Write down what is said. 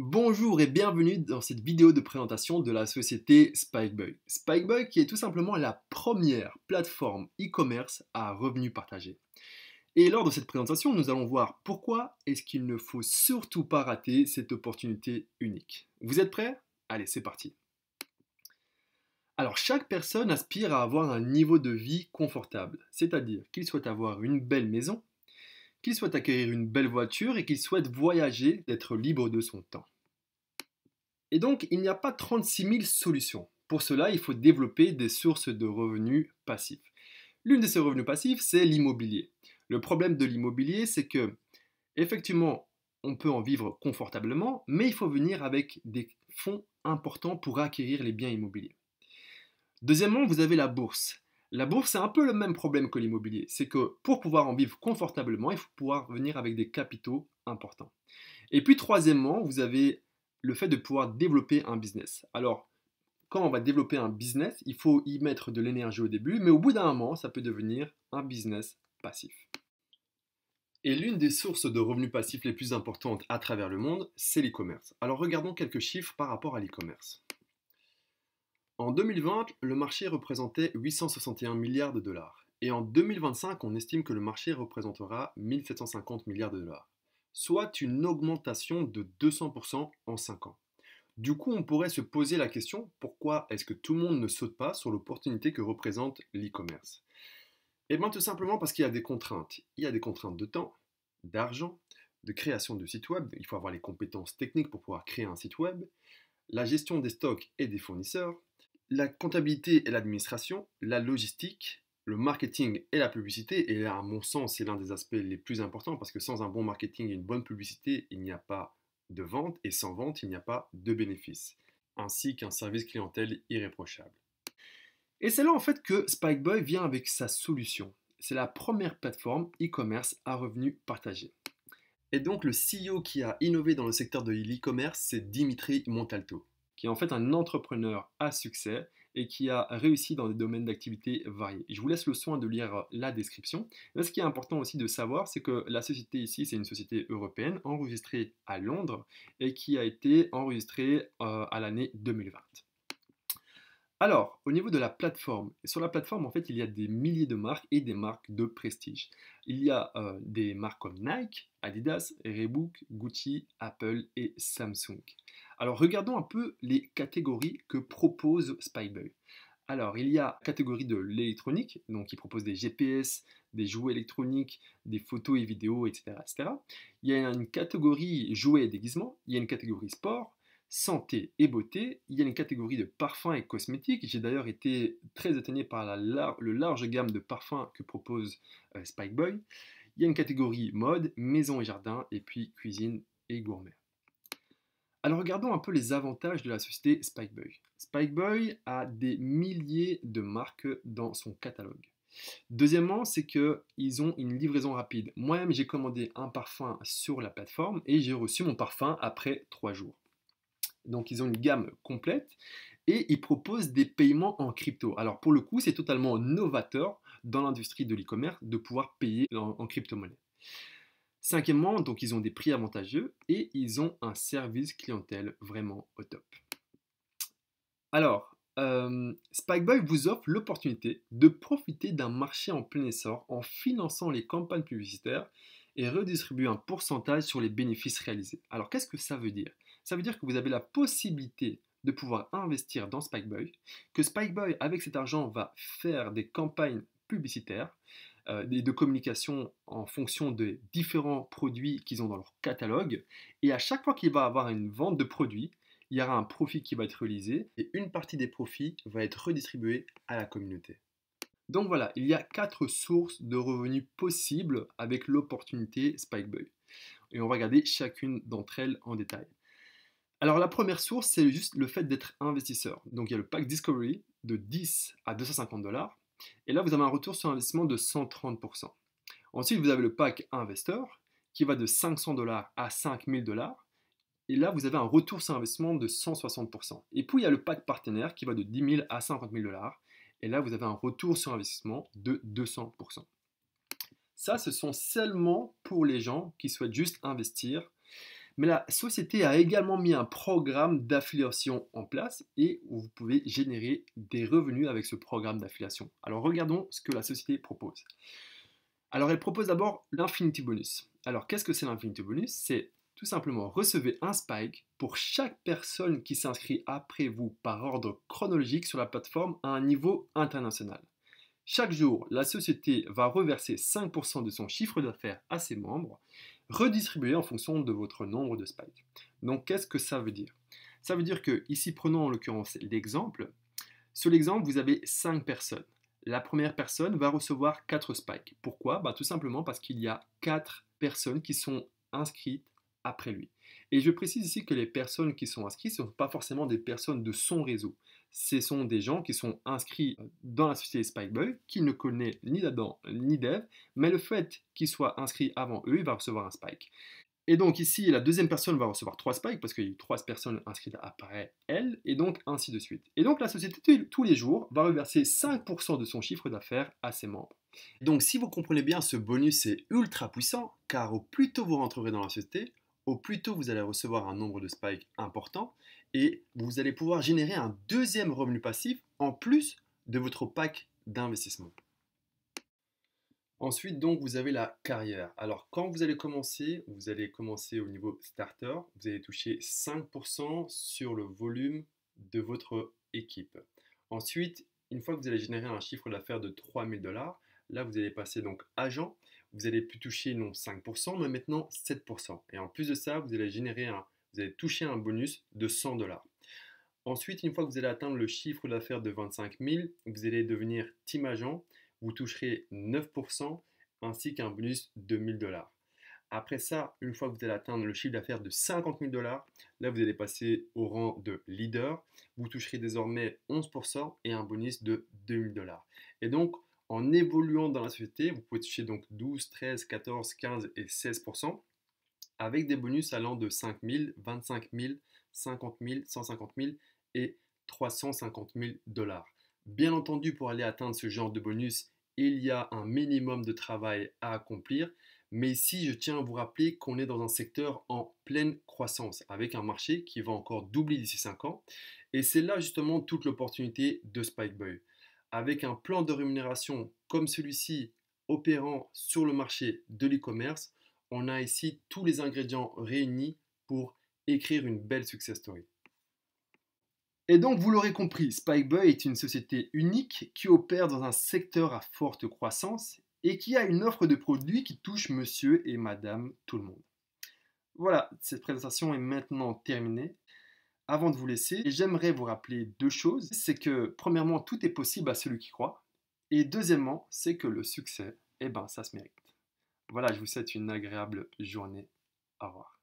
Bonjour et bienvenue dans cette vidéo de présentation de la société Spikeboy. Spikeboy qui est tout simplement la première plateforme e-commerce à revenus partagés. Et lors de cette présentation, nous allons voir pourquoi est-ce qu'il ne faut surtout pas rater cette opportunité unique. Vous êtes prêts? Allez, c'est parti. Alors, chaque personne aspire à avoir un niveau de vie confortable, c'est-à-dire qu'il souhaite avoir une belle maison, qu'il souhaite acquérir une belle voiture et qu'il souhaite voyager, d'être libre de son temps. Et donc, il n'y a pas 36 000 solutions. Pour cela, il faut développer des sources de revenus passifs. L'une de ces revenus passifs, c'est l'immobilier. Le problème de l'immobilier, c'est que, effectivement, on peut en vivre confortablement, mais il faut venir avec des fonds importants pour acquérir les biens immobiliers. Deuxièmement, vous avez la bourse. La bourse, c'est un peu le même problème que l'immobilier. C'est que pour pouvoir en vivre confortablement, il faut pouvoir venir avec des capitaux importants. Et puis, troisièmement, vous avez le fait de pouvoir développer un business. Alors, quand on va développer un business, il faut y mettre de l'énergie au début, mais au bout d'un moment, ça peut devenir un business passif. Et l'une des sources de revenus passifs les plus importantes à travers le monde, c'est l'e-commerce. Alors regardons quelques chiffres par rapport à l'e-commerce. En 2020, le marché représentait 861 milliards de dollars. Et en 2025, on estime que le marché représentera 1750 milliards de dollars, soit une augmentation de 200% en 5 ans. Du coup, on pourrait se poser la question, pourquoi est-ce que tout le monde ne saute pas sur l'opportunité que représente l'e-commerce? Eh bien tout simplement parce qu'il y a des contraintes. Il y a des contraintes de temps, d'argent, de création de site web. Il faut avoir les compétences techniques pour pouvoir créer un site web, la gestion des stocks et des fournisseurs, la comptabilité et l'administration, la logistique, le marketing et la publicité. Et là, à mon sens, c'est l'un des aspects les plus importants parce que sans un bon marketing et une bonne publicité, il n'y a pas de vente et sans vente, il n'y a pas de bénéfice, ainsi qu'un service clientèle irréprochable. Et c'est là en fait que Spikeboy vient avec sa solution. C'est la première plateforme e-commerce à revenus partagés. Et donc le CEO qui a innové dans le secteur de l'e-commerce, c'est Dimitri Montalto, qui est en fait un entrepreneur à succès et qui a réussi dans des domaines d'activité variés. Je vous laisse le soin de lire la description. Mais ce qui est important aussi de savoir, c'est que la société ici, c'est une société européenne enregistrée à Londres et qui a été enregistrée à l'année 2020. Alors, au niveau de la plateforme, sur la plateforme, en fait, il y a des milliers de marques et des marques de prestige. Il y a des marques comme Nike, Adidas, Reebok, Gucci, Apple et Samsung. Alors, regardons un peu les catégories que propose Spikeboy. Alors, il y a la catégorie de l'électronique, donc qui propose des GPS, des jouets électroniques, des photos et vidéos, etc., etc. Il y a une catégorie jouets et déguisements, il y a une catégorie sport, santé et beauté, il y a une catégorie de parfums et cosmétiques. J'ai d'ailleurs été très étonné par le large gamme de parfums que propose Spikeboy. Il y a une catégorie mode, maison et jardin, et puis cuisine et gourmet. Alors regardons un peu les avantages de la société Spikeboy. Spikeboy a des milliers de marques dans son catalogue. Deuxièmement, c'est qu'ils ont une livraison rapide. Moi-même, j'ai commandé un parfum sur la plateforme et j'ai reçu mon parfum après 3 jours. Donc ils ont une gamme complète et ils proposent des paiements en crypto. Alors pour le coup, c'est totalement novateur dans l'industrie de l'e-commerce de pouvoir payer en crypto-monnaie. Cinquièmement, donc ils ont des prix avantageux et ils ont un service clientèle vraiment au top. Alors, Spikeboy vous offre l'opportunité de profiter d'un marché en plein essor en finançant les campagnes publicitaires et redistribuer un pourcentage sur les bénéfices réalisés. Alors, qu'est-ce que ça veut dire? Ça veut dire que vous avez la possibilité de pouvoir investir dans Spikeboy, que Spikeboy, avec cet argent, va faire des campagnes publicitaires, de communication en fonction des différents produits qu'ils ont dans leur catalogue, et à chaque fois qu'il va avoir une vente de produits, il y aura un profit qui va être réalisé et une partie des profits va être redistribuée à la communauté. Donc voilà, il y a 4 sources de revenus possibles avec l'opportunité Spikeboy. Et on va regarder chacune d'entre elles en détail. Alors la première source, c'est juste le fait d'être investisseur. Donc il y a le pack Discovery de 10 à 250 dollars. Et là, vous avez un retour sur investissement de 130%. Ensuite, vous avez le pack Investor qui va de 500 dollars à 5000 dollars. Et là, vous avez un retour sur investissement de 160%. Et puis, il y a le pack partenaire qui va de 10 000 à 50 000 dollars. Et là, vous avez un retour sur investissement de 200%. Ça, ce sont seulement pour les gens qui souhaitent juste investir. Mais la société a également mis un programme d'affiliation en place et où vous pouvez générer des revenus avec ce programme d'affiliation. Alors regardons ce que la société propose. Alors elle propose d'abord l'Infinity Bonus. Alors qu'est-ce que c'est l'Infinity Bonus? C'est tout simplement recevez un spike pour chaque personne qui s'inscrit après vous par ordre chronologique sur la plateforme à un niveau international. Chaque jour, la société va reverser 5% de son chiffre d'affaires à ses membres, redistribué en fonction de votre nombre de spikes. Donc qu'est-ce que ça veut dire? Ça veut dire que, ici prenons en l'occurrence l'exemple, sur l'exemple vous avez 5 personnes. La première personne va recevoir 4 spikes. Pourquoi? Tout simplement parce qu'il y a 4 personnes qui sont inscrites après lui. Et je précise ici que les personnes qui sont inscrites ne sont pas forcément des personnes de son réseau. Ce sont des gens qui sont inscrits dans la société Spikeboy, qui ne connaît ni Adam ni Dev, mais le fait qu'ils soient inscrits avant eux, il va recevoir un spike. Et donc ici, la deuxième personne va recevoir 3 spikes parce qu'il y a eu 3 personnes inscrites après elle, et donc ainsi de suite. Et donc la société, tous les jours, va reverser 5% de son chiffre d'affaires à ses membres. Donc si vous comprenez bien, ce bonus est ultra puissant, car au plus tôt vous rentrerez dans la société, au plus tôt vous allez recevoir un nombre de spikes important, et vous allez pouvoir générer un deuxième revenu passif en plus de votre pack d'investissement. Ensuite, donc, vous avez la carrière. Alors, quand vous allez commencer au niveau starter, vous allez toucher 5% sur le volume de votre équipe. Ensuite, une fois que vous allez générer un chiffre d'affaires de 3000 $, là, vous allez passer donc agent. Vous allez plus toucher non 5%, mais maintenant 7%. Et en plus de ça, vous allez toucher un bonus de 100 $. Ensuite, une fois que vous allez atteindre le chiffre d'affaires de 25 000, vous allez devenir team agent. Vous toucherez 9% ainsi qu'un bonus de 1000 $. Après ça, une fois que vous allez atteindre le chiffre d'affaires de 50 000 $, là vous allez passer au rang de leader. Vous toucherez désormais 11% et un bonus de 2000 $. Et donc, en évoluant dans la société, vous pouvez toucher donc 12, 13, 14, 15 et 16% avec des bonus allant de 5 000, 25 000, 50 000, 150 000 et 350 000 $. Bien entendu, pour aller atteindre ce genre de bonus, il y a un minimum de travail à accomplir. Mais ici, je tiens à vous rappeler qu'on est dans un secteur en pleine croissance, avec un marché qui va encore doubler d'ici 5 ans. Et c'est là justement toute l'opportunité de Spikeboy. Avec un plan de rémunération comme celui-ci opérant sur le marché de l'e-commerce, on a ici tous les ingrédients réunis pour écrire une belle success story. Et donc, vous l'aurez compris, Spikeboy est une société unique qui opère dans un secteur à forte croissance et qui a une offre de produits qui touche monsieur et madame tout le monde. Voilà, cette présentation est maintenant terminée. Avant de vous laisser, j'aimerais vous rappeler deux choses. C'est que, premièrement, tout est possible à celui qui croit. Et deuxièmement, c'est que le succès, ça se mérite. Voilà, je vous souhaite une agréable journée. Au revoir.